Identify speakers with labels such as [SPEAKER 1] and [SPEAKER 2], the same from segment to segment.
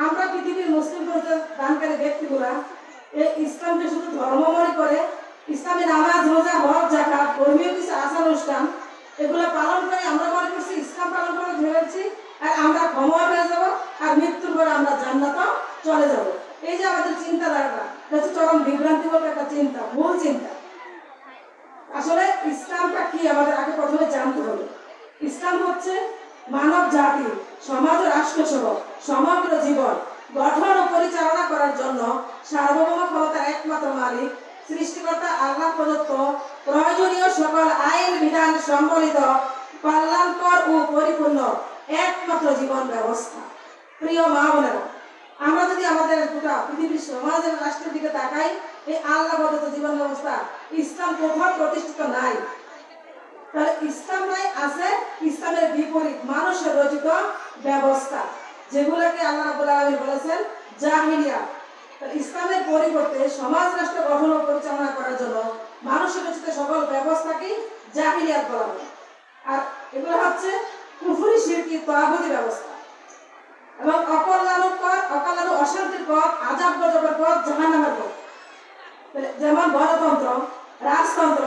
[SPEAKER 1] আমরা পৃথিবীর মুসলিম দানকারী ব্যক্তিগুলা এই ইসলামকে শুধু ধর্ম মনে করে ইসলামী নামাজ রোজা হজ জাকাত ধর্মীয় কিছু আচার অনুষ্ঠান এগুলো পালন করে আমরা মনে করছি ইসলাম পালন করে ধরেছি আর আমরা ক্ষমা হয়ে যাব আর মৃত্যুর পরে আমরা জান্নাত চলে যাব। এই যে আমাদের চিন্তাধারাটা হচ্ছে চরম বিভ্রান্তিকর একটা চিন্তা, ভুল চিন্তা। আসলে ইসলামটা কি আমাদের আগে প্রথমে জানতে হবে। ইসলাম হচ্ছে মানব জাতি সমাজ ও রাষ্ট্র সহ সমগ্র জীবন গঠন ও পরিচালনা করার জন্য সার্বভৌম ক্ষমতার একমাত্র মালিক সৃষ্টিকর্তা আল্লাহ প্রদত্ত প্রয়োজনীয় সকল আইন বিধান সম্বলিত কল্যাণকর ও পরিপূর্ণ একমাত্র জীবন ব্যবস্থা। প্রিয় মা বোনেরা, আমরা যদি আমাদের গোটা পৃথিবীর সমাজের রাষ্ট্রের দিকে তাকাই, এই আল্লাহ প্রদত্ত জীবন ব্যবস্থা ইসলাম কোথাও প্রতিষ্ঠিত নাই। তাহলে ইসলাম নাই, আছে ইসলামের বিপরীত মানুষের রচিত ব্যবস্থা, যেগুলোকে আল্লাহ রাব্বুল আলামিন বলেছেন জাহিলিয়া। ইসলামের পরিবর্তে সমাজ রাষ্ট্র গঠন ও পরিচালনা করার জন্য মানুষের রচিত সকল ব্যবস্থাকে জাহিলিয়াত বলা হয়। আর এগুলো হচ্ছে কুফরি শিরকি তাগুতি ব্যবস্থা এবং অকল্যাণকর অকল্যাণ অশান্তির পথ, আযাব গজবের পথ, জাহান্নামের পথ। যেমন গণতন্ত্র, রাজতন্ত্র,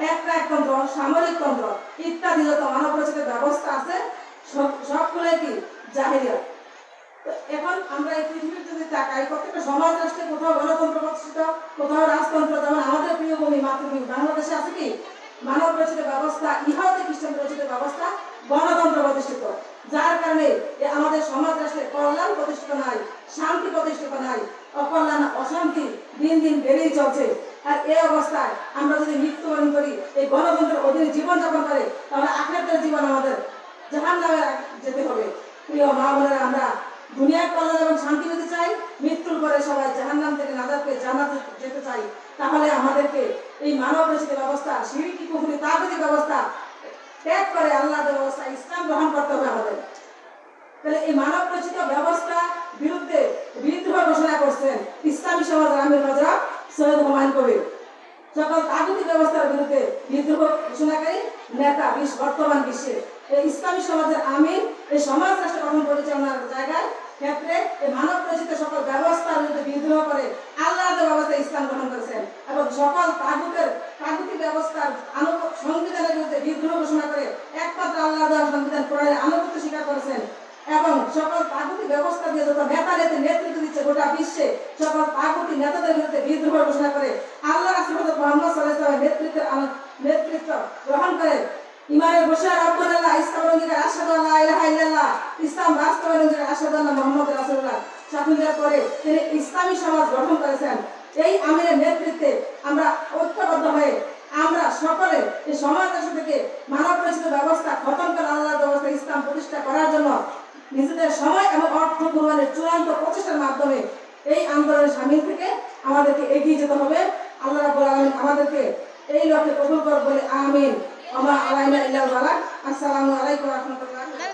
[SPEAKER 1] একনায়কতন্ত্র, সামরিকতন্ত্র ইত্যাদি যত মানব রচিত ব্যবস্থা আছে সবগুলোই কি জাহিলিয়াত। এখন আমরা এই পৃথিবীর যদি তাকাই, প্রত্যেকটা সমাজ রাষ্ট্রে কোথাও গণতন্ত্র প্রতিষ্ঠিত, কোথাও রাজতন্ত্র। যেমন আমাদের প্রিয় ভূমি মাতৃভূমি বাংলাদেশে আছে কি মানব রচিত ব্যবস্থা, ইহুদি খ্রিস্টান রচিত ব্যবস্থা, গণতন্ত্র প্রতিষ্ঠিত। যার কারণে আমাদের সমাজ রাষ্ট্রে কল্যাণ প্রতিষ্ঠিত নাই, শান্তি প্রতিষ্ঠিত নাই, অকল্যাণ অশান্তি দিন দিন বেড়েই চলছে। আর এই অবস্থায় আমরা যদি মৃত্যুবরণ করি এই গণতন্ত্রের অধীনে জীবনযাপন করে, তাহলে আখিরাতের জীবন আমাদের জাহান্নামে যেতে হবে। প্রিয় মা বোনেরা, আমরা দুনিয়ার কল্যাণ এবং শান্তি পেতে চাই, মৃত্যুর পরে সবাই জাহান্নাম থেকে নাজাত পেয়ে জান্নাতে যেতে চাই। তাহলে আমাদেরকে এই মানব রচিত ব্যবস্থা, শিরকি কুফরি তাগুতি ব্যবস্থা ত্যাগ করে আল্লাহর ব্যবস্থা ইসলাম গ্রহণ করতে হবে আমাদের। তাহলে এই মানব রচিত ব্যবস্থা বিরুদ্ধে বিদ্রোহ ঘোষণা করছেন ইসলামী সমাজের আমির হযরত সৈয়দ হুমায়ুন কবির। সকল তাগুতি ব্যবস্থার বিরুদ্ধে বিদ্রোহ ঘোষণাকারী নেতা বর্তমান বিশ্বে এই ইসলামী সমাজের আমির এই সমাজ রাষ্ট্র গঠন পরিচালনার জায়গায় ক্ষেত্রে এই মানব রচিত সকল ব্যবস্থার বিরুদ্ধে বিদ্রোহ করে আল্লাহর ব্যবস্থা ইসলাম গ্রহণ করেছেন এবং সকল তাগুতি ব্যবস্থার সংবিধানের বিরুদ্ধে বিদ্রোহ ঘোষণা করে একমাত্র আল্লাহ দেওয়া সংবিধান কোরআনের আনুগত্য স্বীকার করেছেন এবং সকল তাগুতি ব্যবস্থা দিয়ে যত নেতৃত্ব দিচ্ছে গোটা বিশ্বে সকল তাগুতি নেতাদের বিরুদ্ধে বিদ্রোহ ঘোষণা করে আল্লাহ রাসূল মুহাম্মদ সাল্লাল্লাহু আলাইহি ওয়াসাল্লামের নেতৃত্ব গ্রহণ করে ইমানের বশার রব্বানাল্লাহ ইসলামের অঙ্গীকার আশহাদু আল্লা ইলাহা ইল্লাল্লাহ ইসলাম বাস্তবায়নের অঙ্গীকার আশহাদু আন্না মুহাম্মাদুর রাসূলুল্লাহ স্বাধীনতার পরে তিনি ইসলামী সমাজ গঠন করেছেন। এই আমিরের নেতৃত্বে আমরা ঐক্যবদ্ধ হয়ে আমরা সকলে এই সমাজ রাষ্ট্র থেকে মানব রচিত ব্যবস্থা খতম করে আল্লাহর ব্যবস্থা ইসলাম প্রতিষ্ঠা করার জন্য নিজেদের সময় এবং অর্থ কুরবানের চূড়ান্ত প্রচেষ্টার মাধ্যমে এই আন্দোলনে সামিল থেকে আমাদেরকে এগিয়ে যেতে হবে। আল্লাহ রাব্বুল আলামিন আমাদেরকে এই লক্ষ্যে কবুল করুন বলে আমিন। ওয়া মা আলাইনা ইল্লাল বালাগ। আসসালামু আলাইকুম ওয়া রাহমাতুল্লাহ।